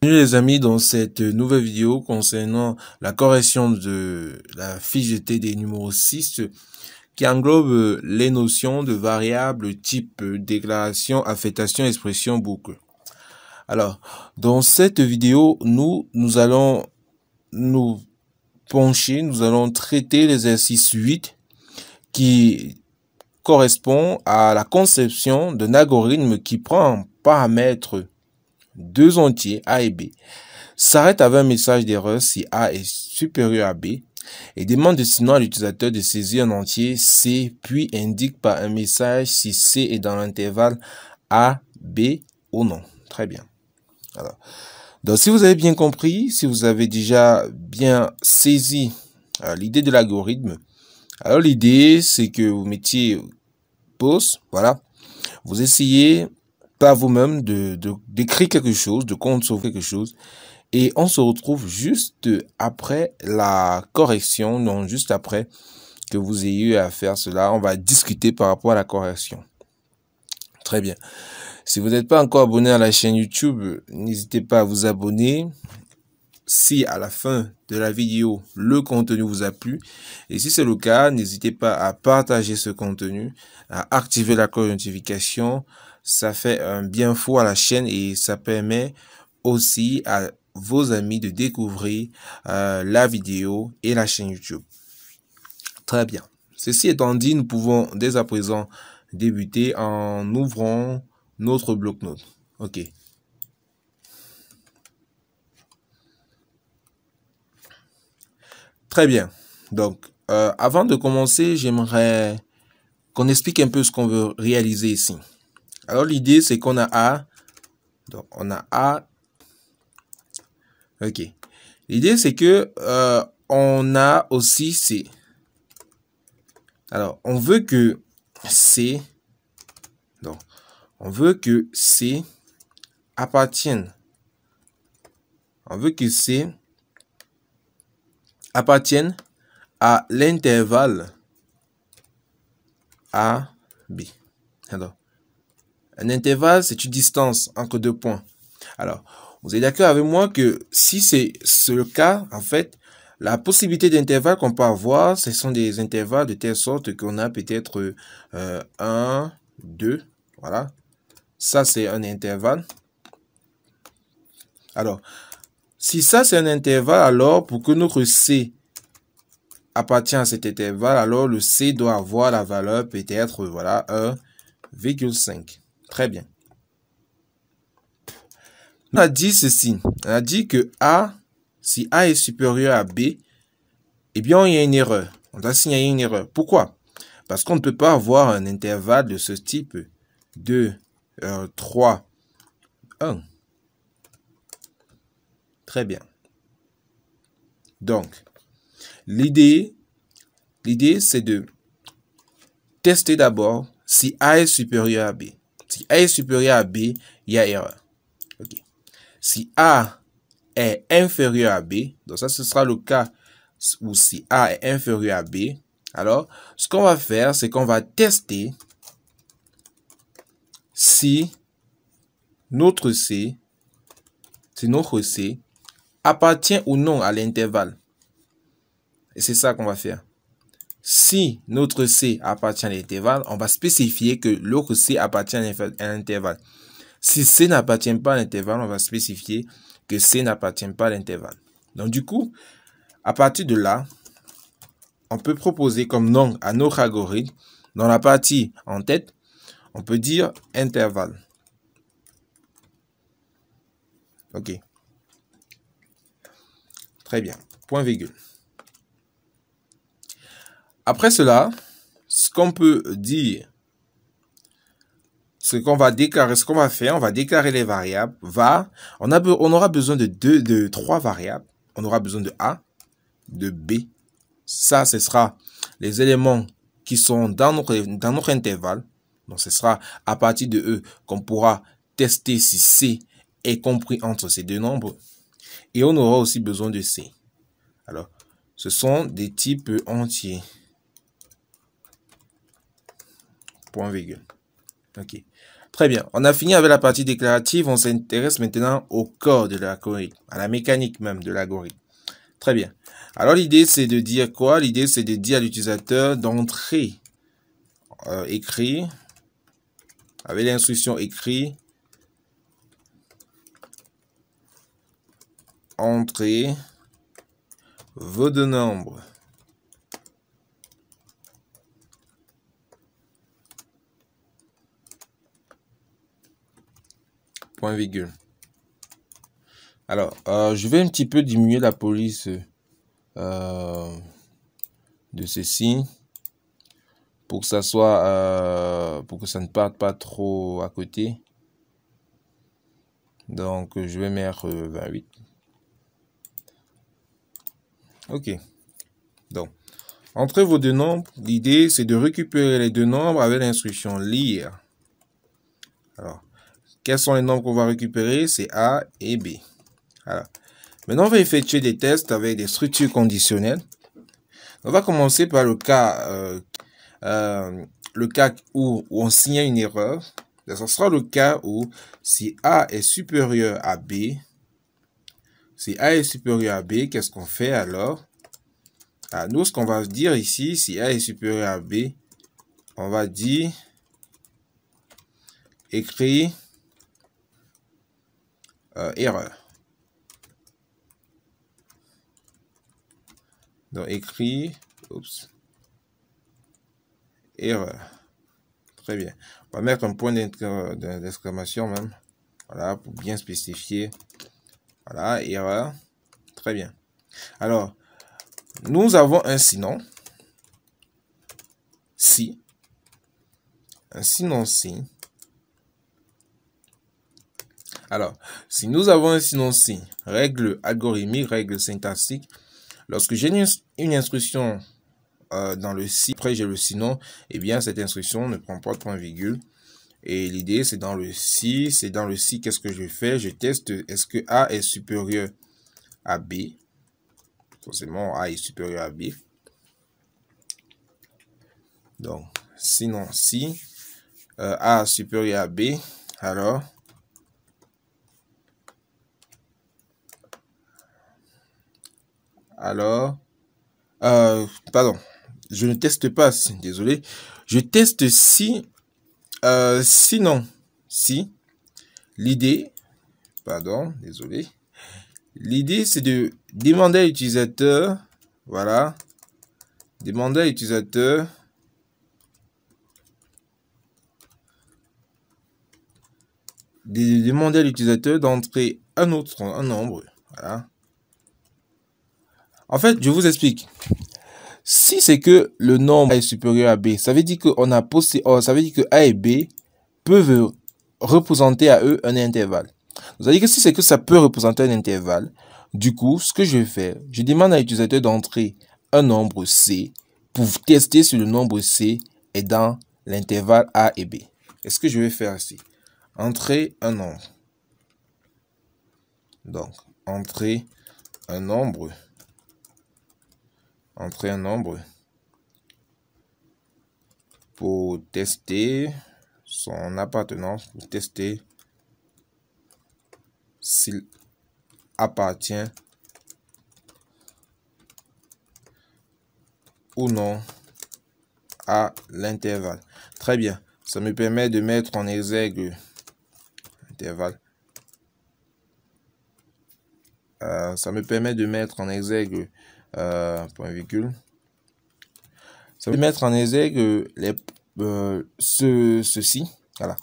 Bienvenue les amis dans cette nouvelle vidéo concernant la correction de la fiche de T des numéros 6 qui englobe les notions de variables type déclaration, affectation, expression, boucle. Alors, dans cette vidéo, nous allons nous pencher, nous allons traiter l'exercice 8 qui correspond à la conception d'un algorithme qui prend en paramètre deux entiers A et B, s'arrête avec un message d'erreur si A est supérieur à B et demande sinon à l'utilisateur de saisir un entier C puis indique par un message si C est dans l'intervalle A, B ou non. Très bien. Alors, donc si vous avez bien compris, si vous avez déjà bien saisi l'idée de l'algorithme, alors l'idée c'est que vous mettiez pause, voilà, vous essayez par vous-même d'écrire quelque chose, de concevoir quelque chose, et on se retrouve juste après la correction, non, juste après que vous ayez eu à faire cela, on va discuter par rapport à la correction. Très bien. Si vous n'êtes pas encore abonné à la chaîne YouTube, n'hésitez pas à vous abonner. Si à la fin de la vidéo, le contenu vous a plu, et si c'est le cas, n'hésitez pas à partager ce contenu, à activer la cloche de notification. Ça fait un bien fou à la chaîne et ça permet aussi à vos amis de découvrir la vidéo et la chaîne YouTube. Très bien. Ceci étant dit, nous pouvons dès à présent débuter en ouvrant notre bloc-notes. OK. Très bien. Donc, avant de commencer, j'aimerais qu'on explique un peu ce qu'on veut réaliser ici. Alors, l'idée, c'est qu'on a A. Donc, on a A. OK. L'idée, c'est que on a aussi C. Alors, on veut que C. Donc, on veut que C appartienne. On veut que C appartienne à l'intervalle A, B. Alors, un intervalle, c'est une distance entre deux points. Alors, vous êtes d'accord avec moi que si c'est le cas, en fait, la possibilité d'intervalle qu'on peut avoir, ce sont des intervalles de telle sorte qu'on a peut-être 1, 2, voilà. Ça, c'est un intervalle. Alors, si ça, c'est un intervalle, alors pour que notre C appartient à cet intervalle, alors le C doit avoir la valeur peut-être, voilà, 1,5. Très bien. On a dit ceci. On a dit que A, si A est supérieur à B, eh bien, il y a une erreur. On doit signaler une erreur. Pourquoi? Parce qu'on ne peut pas avoir un intervalle de ce type 2, 3, 1. Très bien. Donc, l'idée, c'est de tester d'abord si A est supérieur à B. Si A est supérieur à B, il y a erreur. Okay. Si A est inférieur à B, donc ça, ce sera le cas où si A est inférieur à B, alors, ce qu'on va faire, c'est qu'on va tester si notre C appartient ou non à l'intervalle. Et c'est ça qu'on va faire. Si notre C appartient à l'intervalle, on va spécifier que l'autre C appartient à l'intervalle. Si C n'appartient pas à l'intervalle, on va spécifier que C n'appartient pas à l'intervalle. Donc du coup, à partir de là, on peut proposer comme nom à notre algorithme, dans la partie en tête, on peut dire intervalle. OK. Très bien. Point virgule. Après cela, ce qu'on peut dire, ce qu'on va déclarer, ce qu'on va faire, on va déclarer les variables. On aura besoin de trois variables. On aura besoin de A, de B. Ça, ce sera les éléments qui sont dans notre intervalle. Donc, ce sera à partir de eux qu'on pourra tester si C est compris entre ces deux nombres. Et on aura aussi besoin de C. Alors, ce sont des types entiers. Point virgule. OK. Très bien. On a fini avec la partie déclarative. On s'intéresse maintenant au corps de l'algorithme, à la mécanique même de l'algorithme. Très bien. Alors, l'idée, c'est de dire quoi? L'idée, c'est de dire à l'utilisateur d'entrer écrit avec l'instruction écrit, entrer vos deux nombres. Point virgule. Alors, je vais un petit peu diminuer la police de ceci pour que ça soit, pour que ça ne parte pas trop à côté. Donc, je vais mettre 28. Ok. Donc, entre vos deux nombres, l'idée c'est de récupérer les deux nombres avec l'instruction lire. Alors, quels sont les nombres qu'on va récupérer? C'est A et B. Voilà. Maintenant, on va effectuer des tests avec des structures conditionnelles. On va commencer par le cas où on signale une erreur. Ce sera le cas où si A est supérieur à B, si A est supérieur à B, qu'est-ce qu'on fait alors? Nous, ce qu'on va dire ici, si A est supérieur à B, on va dire écrit erreur. Donc, écrit, erreur. Très bien. On va mettre un point d'exclamation même. Voilà, pour bien spécifier. Voilà, erreur. Très bien. Alors, nous avons un sinon. Si. Un sinon si. Alors, si nous avons un sinon si, règle algorithmique, règle syntaxique, lorsque j'ai une instruction dans le si, après j'ai le sinon, eh bien cette instruction ne prend pas de point virgule. Et l'idée c'est dans le si, qu'est-ce que je fais? Je teste, est-ce que A est supérieur à B? Forcément, A est supérieur à B. Donc, sinon si A est supérieur à B, alors pardon, je ne teste pas, désolé, je teste si, sinon, si, l'idée, pardon, désolé, l'idée c'est de demander à l'utilisateur, voilà, demander à l'utilisateur d'entrer un nombre, voilà. En fait, je vous explique. Si c'est que le nombre est supérieur à B, ça veut dire qu'on a ça veut dire que A et B peuvent représenter à eux un intervalle. Ça veut dire que si c'est que ça peut représenter un intervalle, du coup, ce que je vais faire, je demande à l'utilisateur d'entrer un nombre C pour tester si le nombre C est dans l'intervalle A et B. Est-ce que je vais faire ici? Entrer un nombre. Donc, entrer un nombre. Entrer un nombre pour tester son appartenance, pour tester s'il appartient ou non à l'intervalle. Très bien. Ça me permet de mettre en exergue intervalle. Ça me permet de mettre en exergue point virgule. Ça va mettre en exergue ceci. Voilà.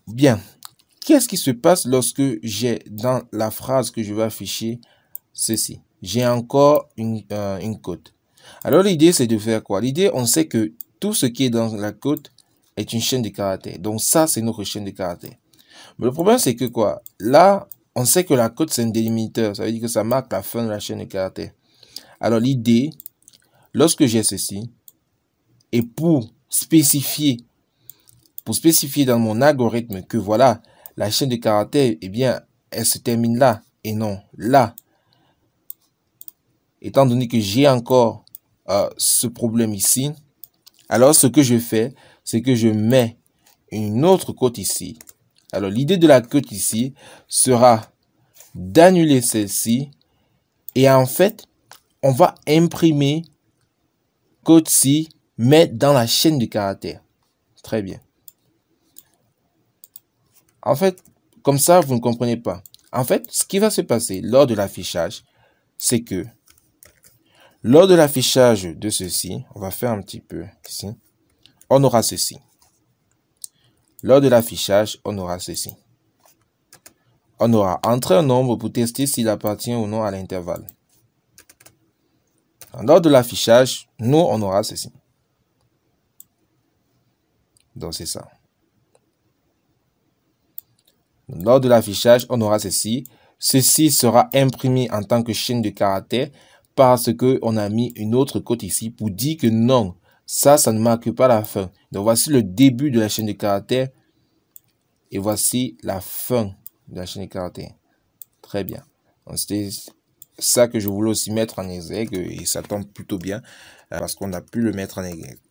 Bien. Qu'est-ce qui se passe lorsque j'ai dans la phrase que je vais afficher ceci? J'ai encore une cote. Alors l'idée c'est de faire quoi? L'idée, on sait que tout ce qui est dans la cote est une chaîne de caractères. Donc ça, c'est notre chaîne de caractères. Mais le problème c'est que quoi? Là, on sait que la cote c'est un délimiteur. Ça veut dire que ça marque la fin de la chaîne de caractères. Alors l'idée, lorsque j'ai ceci, et pour spécifier dans mon algorithme que voilà, la chaîne de caractères, eh bien, elle se termine là et non là. Étant donné que j'ai encore ce problème ici, alors ce que je fais, c'est que je mets une autre cote ici. Alors, l'idée de la cote ici sera d'annuler celle-ci. Et en fait, on va imprimer cote ci, mais dans la chaîne de caractères. Très bien. En fait, comme ça, vous ne comprenez pas. En fait, ce qui va se passer lors de l'affichage, c'est que lors de l'affichage de ceci, on va faire un petit peu ici, on aura ceci. Lors de l'affichage, on aura ceci. On aura entré un nombre pour tester s'il appartient ou non à l'intervalle. Lors de l'affichage, nous, on aura ceci. Donc, c'est ça. Lors de l'affichage, on aura ceci. Ceci sera imprimé en tant que chaîne de caractères parce qu'on a mis une autre cote ici pour dire que non, ça ne marque pas la fin. Donc, voici le début de la chaîne de caractères et voici la fin de la chaîne de caractères. Très bien. C'était ça que je voulais aussi mettre en exergue et ça tombe plutôt bien parce qu'on a pu le mettre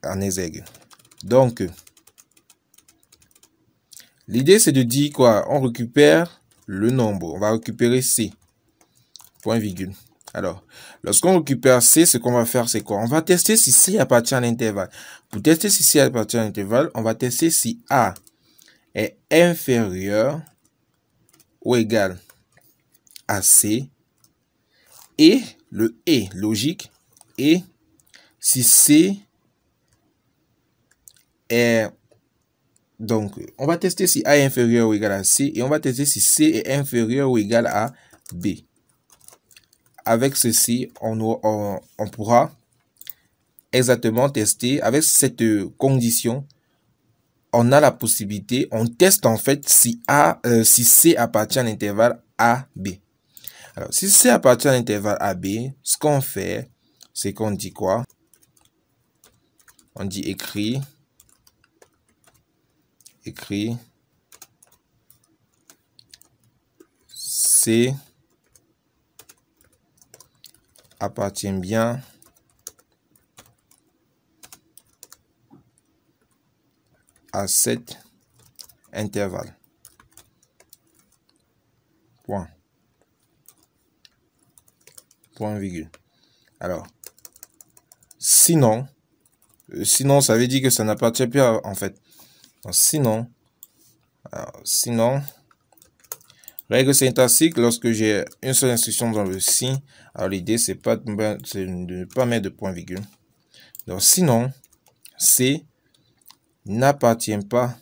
en exergue. Donc, l'idée c'est de dire quoi? On récupère le nombre. On va récupérer C. Point virgule. Alors, lorsqu'on récupère C, ce qu'on va faire c'est quoi? On va tester si C appartient à l'intervalle. Pour tester si C appartient à l'intervalle, on va tester si A est inférieur ou égal à C et le et logique et si C est donc on va tester si A est inférieur ou égal à C et on va tester si C est inférieur ou égal à B. Avec ceci, on pourra exactement tester avec cette condition. On a la possibilité, on teste en fait si C appartient à l'intervalle AB. Alors, si C appartient à l'intervalle AB, ce qu'on fait, c'est qu'on dit quoi? On dit écrit C appartient bien à cet intervalle. Point. Point virgule. Alors, sinon, ça veut dire que ça n'appartient plus en fait. Donc, sinon, règle syntaxique, lorsque j'ai une seule instruction dans le si, alors l'idée c'est de ne pas mettre de point virgule. Donc sinon, C n'appartient pas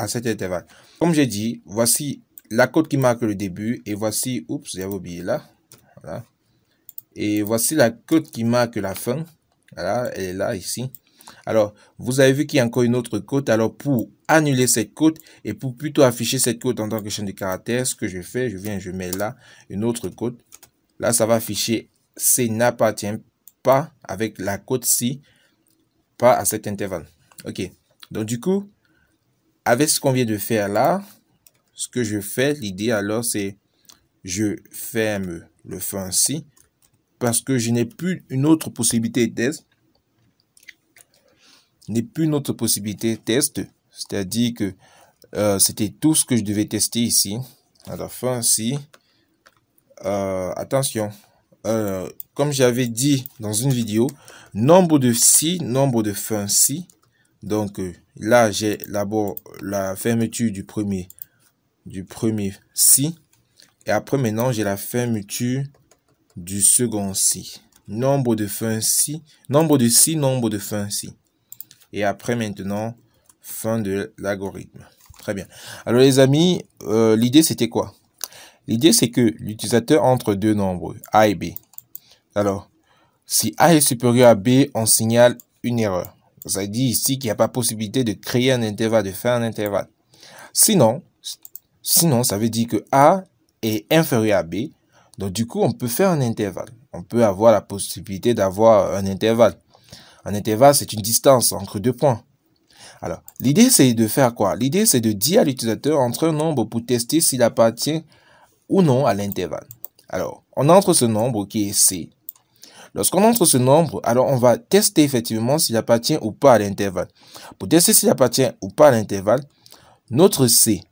à cet intervalle. Comme j'ai dit, voici la cote qui marque le début et voici, oups, j'avais oublié là, voilà. Et voici la cote qui marque la fin. Voilà, elle est là, ici. Alors, vous avez vu qu'il y a encore une autre cote. Alors, pour annuler cette cote et pour plutôt afficher cette cote en tant que chaîne de caractères, ce que je fais, je mets là une autre cote. Là, ça va afficher C n'appartient pas avec la cote ci, pas à cet intervalle. OK. Donc, du coup, avec ce qu'on vient de faire là, ce que je fais, l'idée alors, c'est je ferme le fin ci. Parce que je n'ai plus une autre possibilité de test. C'est-à-dire que c'était tout ce que je devais tester ici. À la fin, si. Attention. Comme j'avais dit dans une vidéo, nombre de si, nombre de fin si. Donc là, j'ai d'abord la fermeture du premier si. Et après, maintenant, j'ai la fermeture du second si. Nombre de fin si, nombre de si, nombre de fin si. Et après maintenant, fin de l'algorithme. Très bien. Alors les amis, l'idée c'était quoi? L'idée c'est que l'utilisateur entre deux nombres, A et B. Alors, si A est supérieur à B, on signale une erreur. Ça dit ici qu'il n'y a pas possibilité de créer un intervalle, de faire un intervalle. Sinon, ça veut dire que A est inférieur à B. Donc, du coup, on peut faire un intervalle. On peut avoir la possibilité d'avoir un intervalle. Un intervalle, c'est une distance entre deux points. Alors, l'idée, c'est de faire quoi? L'idée, c'est de dire à l'utilisateur entre un nombre pour tester s'il appartient ou non à l'intervalle. Alors, on entre ce nombre qui est C. Lorsqu'on entre ce nombre, alors on va tester effectivement s'il appartient ou pas à l'intervalle. Pour tester s'il appartient ou pas à l'intervalle, notre C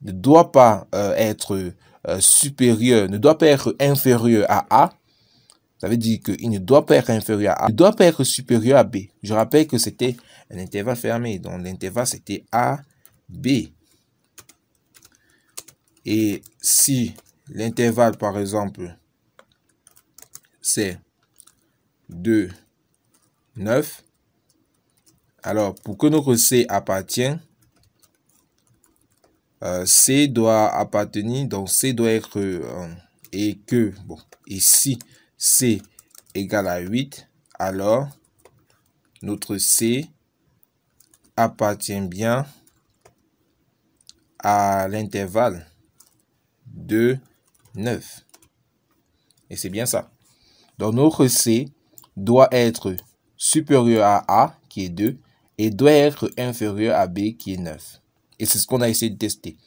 ne doit pas être supérieur, ne doit pas être inférieur à A. Ça veut dire qu'il ne doit pas être inférieur à A, il ne doit pas être supérieur à B. Je rappelle que c'était un intervalle fermé, donc l'intervalle c'était A, B. Et si l'intervalle, par exemple, c'est 2, 9, alors pour que notre C appartienne, C doit appartenir, donc C doit être, et que, bon, et si C égale à 8, alors notre C appartient bien à l'intervalle de 9. Et c'est bien ça. Donc notre C doit être supérieur à A, qui est 2, et doit être inférieur à B, qui est 9. Et c'est ce qu'on a essayé de tester.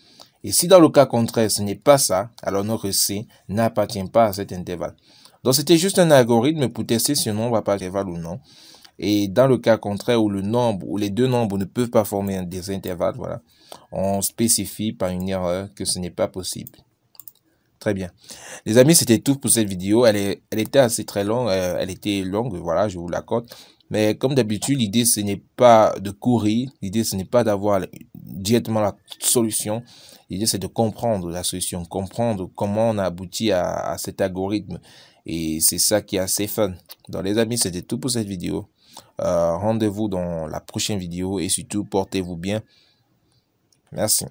Et si dans le cas contraire, ce n'est pas ça, alors notre C n'appartient pas à cet intervalle. Donc c'était juste un algorithme pour tester si un nombre appartient à l'intervalle ou non. Et dans le cas contraire où le nombre, ou les deux nombres ne peuvent pas former des intervalles, voilà, on spécifie par une erreur que ce n'est pas possible. Très bien. Les amis, c'était tout pour cette vidéo. Elle était assez très longue. Elle était longue, voilà, je vous l'accorde. Mais comme d'habitude, l'idée, ce n'est pas de courir. L'idée, ce n'est pas d'avoir directement la solution. L'idée, c'est de comprendre la solution, comprendre comment on a abouti à cet algorithme. Et c'est ça qui est assez fun. Donc, les amis, c'était tout pour cette vidéo. Rendez-vous dans la prochaine vidéo et surtout, portez-vous bien. Merci.